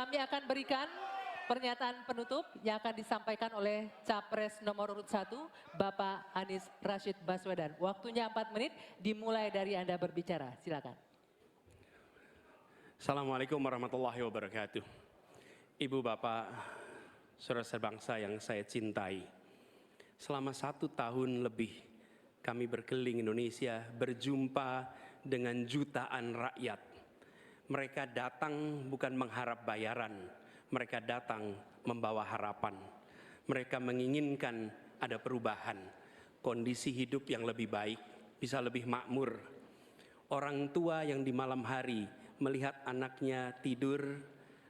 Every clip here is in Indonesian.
Kami akan berikan pernyataan penutup yang akan disampaikan oleh Capres nomor urut 1, Bapak Anies Rashid Baswedan. Waktunya 4 menit, dimulai dari Anda berbicara. Silakan. Assalamualaikum warahmatullahi wabarakatuh. Ibu, Bapak, saudara sebangsa yang saya cintai. Selama 1 tahun lebih kami berkeliling Indonesia, berjumpa dengan jutaan rakyat. Mereka datang bukan mengharap bayaran, mereka datang membawa harapan. Mereka menginginkan ada perubahan, kondisi hidup yang lebih baik, bisa lebih makmur. Orang tua yang di malam hari melihat anaknya tidur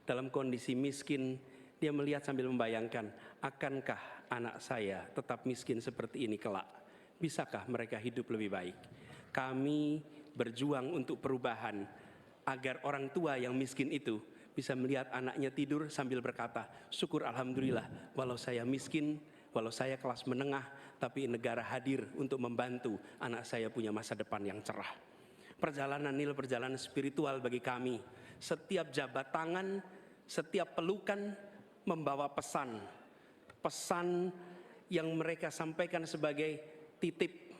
dalam kondisi miskin, dia melihat sambil membayangkan, akankah anak saya tetap miskin seperti ini kelak? Bisakah mereka hidup lebih baik? Kami berjuang untuk perubahan, agar orang tua yang miskin itu bisa melihat anaknya tidur sambil berkata, syukur alhamdulillah, walau saya miskin, walau saya kelas menengah, tapi negara hadir untuk membantu anak saya punya masa depan yang cerah. Perjalanan ini perjalanan spiritual bagi kami. Setiap jabat tangan, setiap pelukan membawa pesan. Pesan yang mereka sampaikan sebagai titip.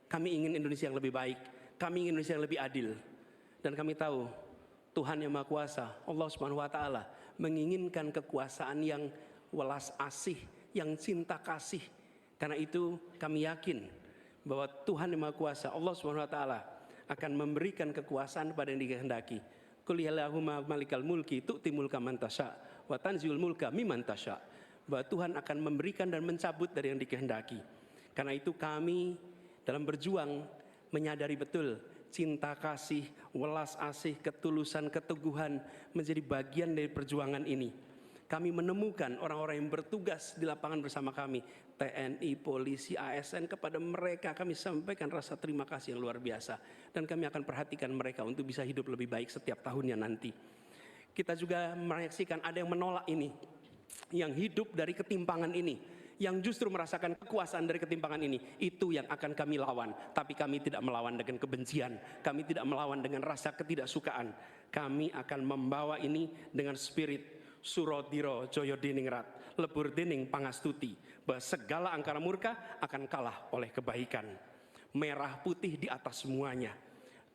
Kami ingin Indonesia yang lebih baik. Kami ingin Indonesia yang lebih adil. Dan kami tahu Tuhan yang Maha Kuasa, Allah Subhanahu wa Ta'ala, menginginkan kekuasaan yang welas asih, yang cinta kasih. Karena itu kami yakin bahwa Tuhan yang Maha Kuasa, Allah Subhanahu wa Ta'ala, akan memberikan kekuasaan pada yang dikehendaki. Qul yallahumma malikal mulki tu'ti mulka man tasya wa tanziul mulka mimman tasya. Bahwa Tuhan akan memberikan dan mencabut dari yang dikehendaki. Karena itu kami dalam berjuang menyadari betul cinta kasih, welas asih, ketulusan, keteguhan menjadi bagian dari perjuangan ini. Kami menemukan orang-orang yang bertugas di lapangan bersama kami, TNI, polisi, ASN, kepada mereka kami sampaikan rasa terima kasih yang luar biasa. Dan kami akan perhatikan mereka untuk bisa hidup lebih baik setiap tahunnya nanti. Kita juga menyaksikan ada yang menolak ini, yang hidup dari ketimpangan ini, yang justru merasakan kekuasaan dari ketimpangan ini. Itu yang akan kami lawan. Tapi kami tidak melawan dengan kebencian, kami tidak melawan dengan rasa ketidaksukaan. Kami akan membawa ini dengan spirit Surodiro Joyo Diningrat, lebur dining pangastuti, bahwa segala angkara murka akan kalah oleh kebaikan. Merah putih di atas semuanya.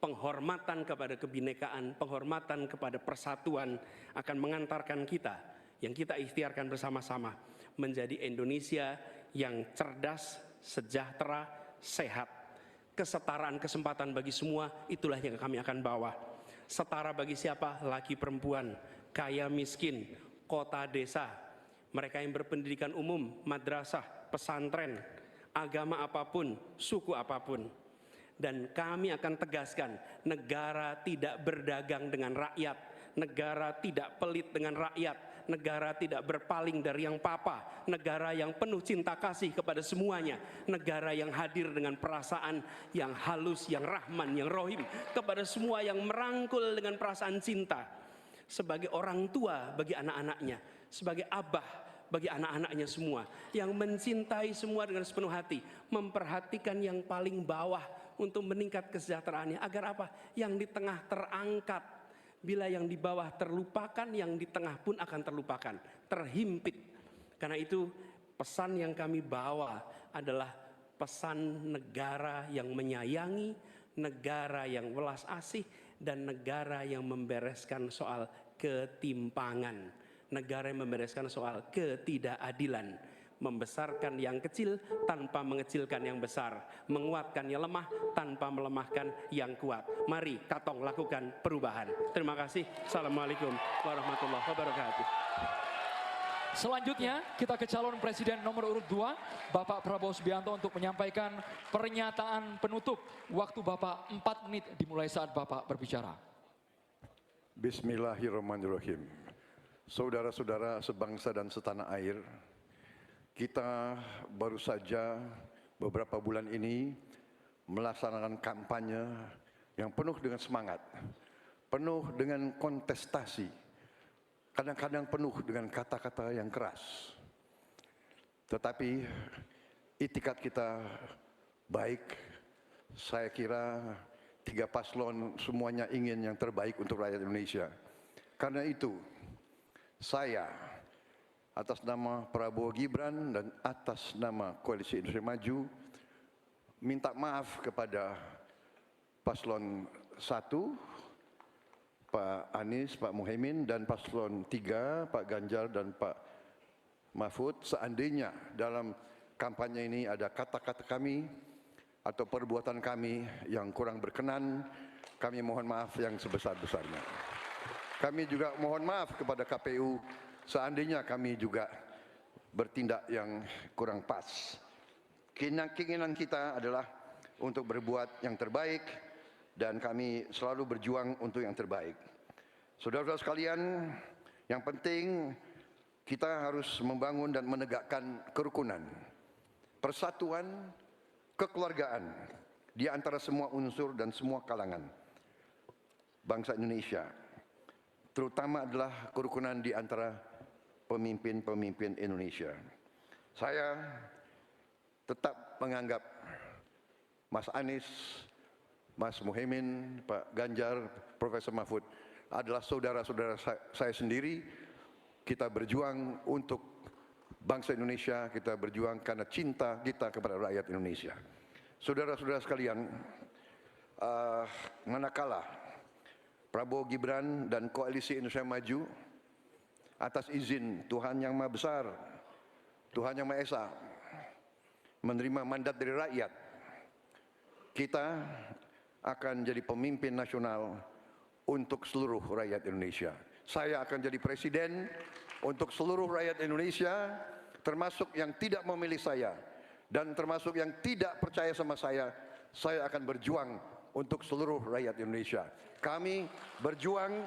Penghormatan kepada kebinekaan, penghormatan kepada persatuan akan mengantarkan kita, yang kita ikhtiarkan bersama-sama, menjadi Indonesia yang cerdas, sejahtera, sehat. Kesetaraan kesempatan bagi semua, itulah yang kami akan bawa. Setara bagi siapa? Laki perempuan, kaya miskin, kota desa, mereka yang berpendidikan umum, madrasah, pesantren, agama apapun, suku apapun. Dan kami akan tegaskan, negara tidak berdagang dengan rakyat, negara tidak pelit dengan rakyat, negara tidak berpaling dari yang papa, negara yang penuh cinta kasih kepada semuanya, negara yang hadir dengan perasaan yang halus, yang rahman, yang rohim kepada semua, yang merangkul dengan perasaan cinta. Sebagai orang tua bagi anak-anaknya, sebagai abah bagi anak-anaknya semua, yang mencintai semua dengan sepenuh hati, memperhatikan yang paling bawah untuk meningkat kesejahteraannya. Agar apa? Yang di tengah terangkat. Bila yang di bawah terlupakan, yang di tengah pun akan terlupakan, terhimpit. Karena itu pesan yang kami bawa adalah pesan negara yang menyayangi, negara yang welas asih, dan negara yang membereskan soal ketimpangan, negara yang membereskan soal ketidakadilan, membesarkan yang kecil tanpa mengecilkan yang besar, menguatkan yang lemah tanpa melemahkan yang kuat. Mari katong lakukan perubahan. Terima kasih. Assalamualaikum warahmatullahi wabarakatuh. Selanjutnya kita ke calon presiden nomor urut 2, Bapak Prabowo Subianto, untuk menyampaikan pernyataan penutup. Waktu Bapak 4 menit dimulai saat Bapak berbicara. Bismillahirrahmanirrahim. Saudara-saudara sebangsa dan setanah air, kita baru saja beberapa bulan ini melaksanakan kampanye yang penuh dengan semangat, penuh dengan kontestasi, kadang-kadang penuh dengan kata-kata yang keras. Tetapi itikat kita baik. Saya kira 3 paslon semuanya ingin yang terbaik untuk rakyat Indonesia. Karena itu saya atas nama Prabowo Gibran dan atas nama Koalisi Indonesia Maju minta maaf kepada Paslon 1, Pak Anies, Pak Muhaimin, dan Paslon 3, Pak Ganjar dan Pak Mahfud, seandainya dalam kampanye ini ada kata-kata kami atau perbuatan kami yang kurang berkenan, kami mohon maaf yang sebesar-besarnya. Kami juga mohon maaf kepada KPU seandainya kami juga bertindak yang kurang pas. Keinginan kita adalah untuk berbuat yang terbaik dan kami selalu berjuang untuk yang terbaik. Saudara-saudara sekalian, yang penting kita harus membangun dan menegakkan kerukunan, persatuan, kekeluargaan di antara semua unsur dan semua kalangan bangsa Indonesia. Terutama adalah kerukunan di antara pemimpin-pemimpin Indonesia. Saya tetap menganggap Mas Anies, Mas Muhaimin, Pak Ganjar, Profesor Mahfud adalah saudara-saudara saya sendiri. Kita berjuang untuk bangsa Indonesia, kita berjuang karena cinta kita kepada rakyat Indonesia. Saudara-saudara sekalian, manakala Prabowo Gibran dan Koalisi Indonesia Maju atas izin Tuhan Yang Maha Besar, Tuhan Yang Maha Esa, menerima mandat dari rakyat, kita akan jadi pemimpin nasional untuk seluruh rakyat Indonesia. Saya akan jadi presiden untuk seluruh rakyat Indonesia, termasuk yang tidak memilih saya dan termasuk yang tidak percaya sama saya akan berjuang untuk seluruh rakyat Indonesia. Kami berjuang,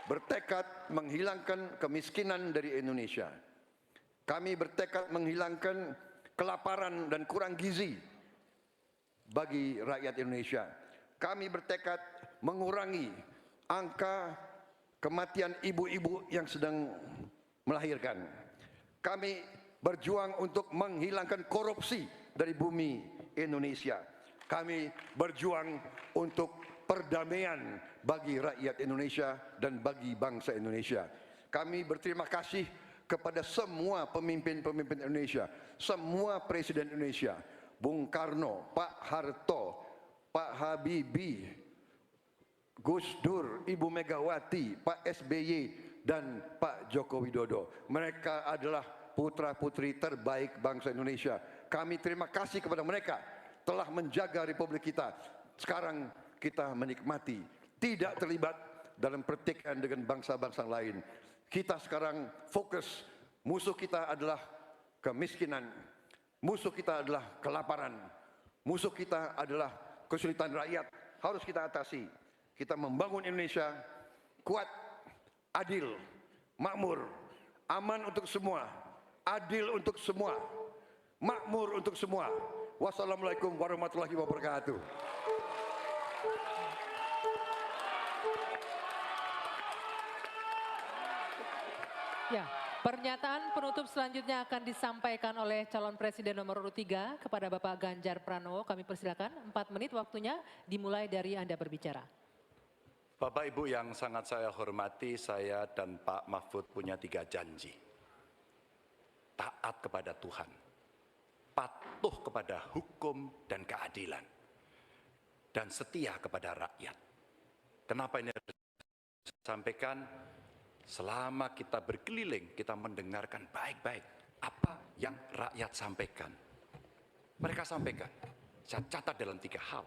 bertekad menghilangkan kemiskinan dari Indonesia. Kami bertekad menghilangkan kelaparan dan kurang gizi bagi rakyat Indonesia. Kami bertekad mengurangi angka kematian ibu-ibu yang sedang melahirkan. Kami berjuang untuk menghilangkan korupsi dari bumi Indonesia. Kami berjuang untuk perdamaian bagi rakyat Indonesia dan bagi bangsa Indonesia. Kami berterima kasih kepada semua pemimpin-pemimpin Indonesia, semua presiden Indonesia, Bung Karno, Pak Harto, Pak Habibie, Gus Dur, Ibu Megawati, Pak SBY, dan Pak Joko Widodo. Mereka adalah putra-putri terbaik bangsa Indonesia. Kami terima kasih kepada mereka telah menjaga republik kita. Sekarang kita menikmati, tidak terlibat dalam pertikaian dengan bangsa-bangsa lain. Kita sekarang fokus, musuh kita adalah kemiskinan, musuh kita adalah kelaparan, musuh kita adalah kesulitan rakyat, harus kita atasi. Kita membangun Indonesia kuat, adil, makmur, aman untuk semua, adil untuk semua, makmur untuk semua. Wassalamualaikum warahmatullahi wabarakatuh. Ya, pernyataan penutup selanjutnya akan disampaikan oleh calon presiden nomor urut 3 kepada Bapak Ganjar Pranowo. Kami persilakan 4 menit waktunya dimulai dari Anda berbicara. Bapak Ibu yang sangat saya hormati, saya dan Pak Mahfud punya 3 janji. Taat kepada Tuhan, patuh kepada hukum dan keadilan, dan setia kepada rakyat. Kenapa ini harus disampaikan? Selama kita berkeliling, kita mendengarkan baik-baik apa yang rakyat sampaikan. Mereka sampaikan, saya catat dalam 3 hal.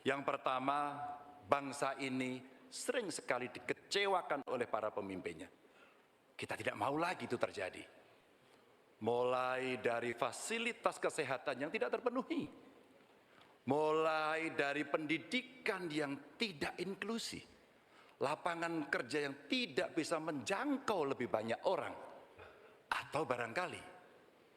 Yang pertama, bangsa ini sering sekali dikecewakan oleh para pemimpinnya. Kita tidak mau lagi itu terjadi. Mulai dari fasilitas kesehatan yang tidak terpenuhi, mulai dari pendidikan yang tidak inklusif, lapangan kerja yang tidak bisa menjangkau lebih banyak orang, atau barangkali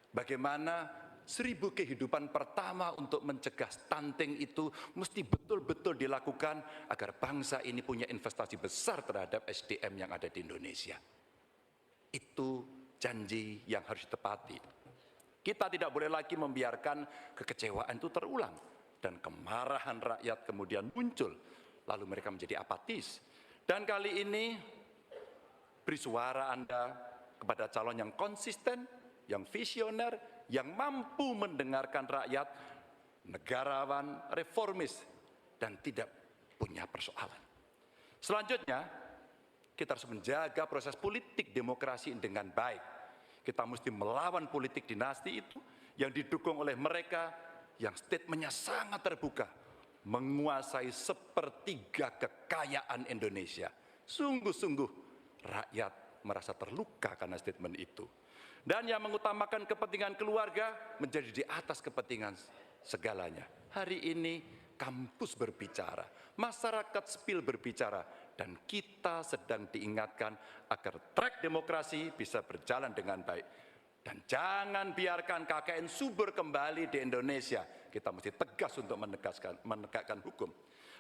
bagaimana 1000 kehidupan pertama untuk mencegah stunting itu mesti betul-betul dilakukan agar bangsa ini punya investasi besar terhadap SDM yang ada di Indonesia. Itu janji yang harus ditepati. Kita tidak boleh lagi membiarkan kekecewaan itu terulang dan kemarahan rakyat kemudian muncul, lalu mereka menjadi apatis. Dan kali ini beri suara Anda kepada calon yang konsisten, yang visioner, yang mampu mendengarkan rakyat, negarawan, reformis, dan tidak punya persoalan. Selanjutnya, kita harus menjaga proses politik demokrasi dengan baik. Kita mesti melawan politik dinasti itu yang didukung oleh mereka yang statementnya sangat terbuka, menguasai sepertiga kekayaan Indonesia. Sungguh-sungguh rakyat merasa terluka karena statement itu. Dan yang mengutamakan kepentingan keluarga menjadi di atas kepentingan segalanya. Hari ini kampus berbicara, masyarakat sipil berbicara, dan kita sedang diingatkan agar track demokrasi bisa berjalan dengan baik. Dan jangan biarkan KKN subur kembali di Indonesia. Kita mesti tegas untuk menegakkan hukum.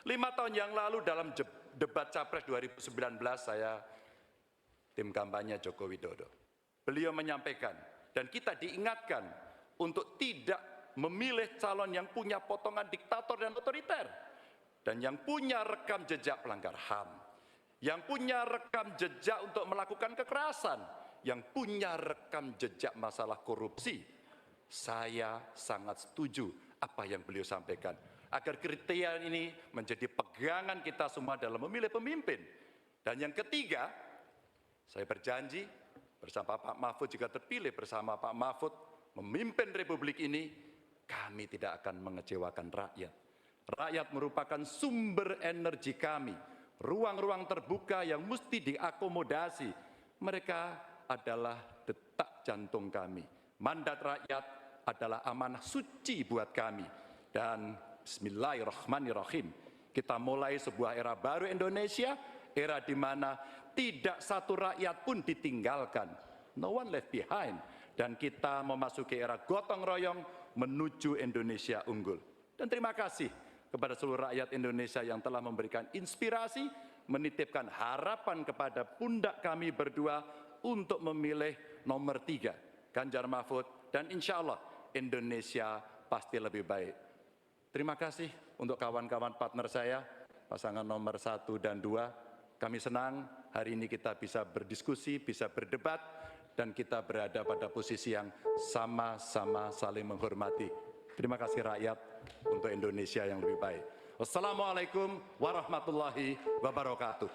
5 tahun yang lalu dalam debat Capres 2019 saya tim kampanye Joko Widodo. Beliau menyampaikan dan kita diingatkan untuk tidak memilih calon yang punya potongan diktator dan otoriter. Dan yang punya rekam jejak pelanggar HAM. Yang punya rekam jejak untuk melakukan kekerasan. Yang punya rekam jejak masalah korupsi. Saya sangat setuju apa yang beliau sampaikan. Agar kriteria ini menjadi pegangan kita semua dalam memilih pemimpin. Dan yang ketiga, saya berjanji bersama Pak Mahfud jika terpilih bersama Pak Mahfud memimpin Republik ini, kami tidak akan mengecewakan rakyat. Rakyat merupakan sumber energi kami, ruang-ruang terbuka yang mesti diakomodasi. Mereka adalah detak jantung kami. Mandat rakyat adalah amanah suci buat kami. Dan bismillahirrahmanirrahim, kita mulai sebuah era baru Indonesia, era di mana tidak satu rakyat pun ditinggalkan. No one left behind. Dan kita memasuki era gotong royong menuju Indonesia unggul. Dan terima kasih kepada seluruh rakyat Indonesia yang telah memberikan inspirasi, menitipkan harapan kepada pundak kami berdua untuk memilih nomor 3, Ganjar Mahfud, dan insya Allah Indonesia pasti lebih baik. Terima kasih untuk kawan-kawan partner saya, pasangan nomor 1 dan 2. Kami senang hari ini kita bisa berdiskusi, bisa berdebat, dan kita berada pada posisi yang sama-sama saling menghormati. Terima kasih rakyat untuk Indonesia yang lebih baik. Wassalamualaikum warahmatullahi wabarakatuh.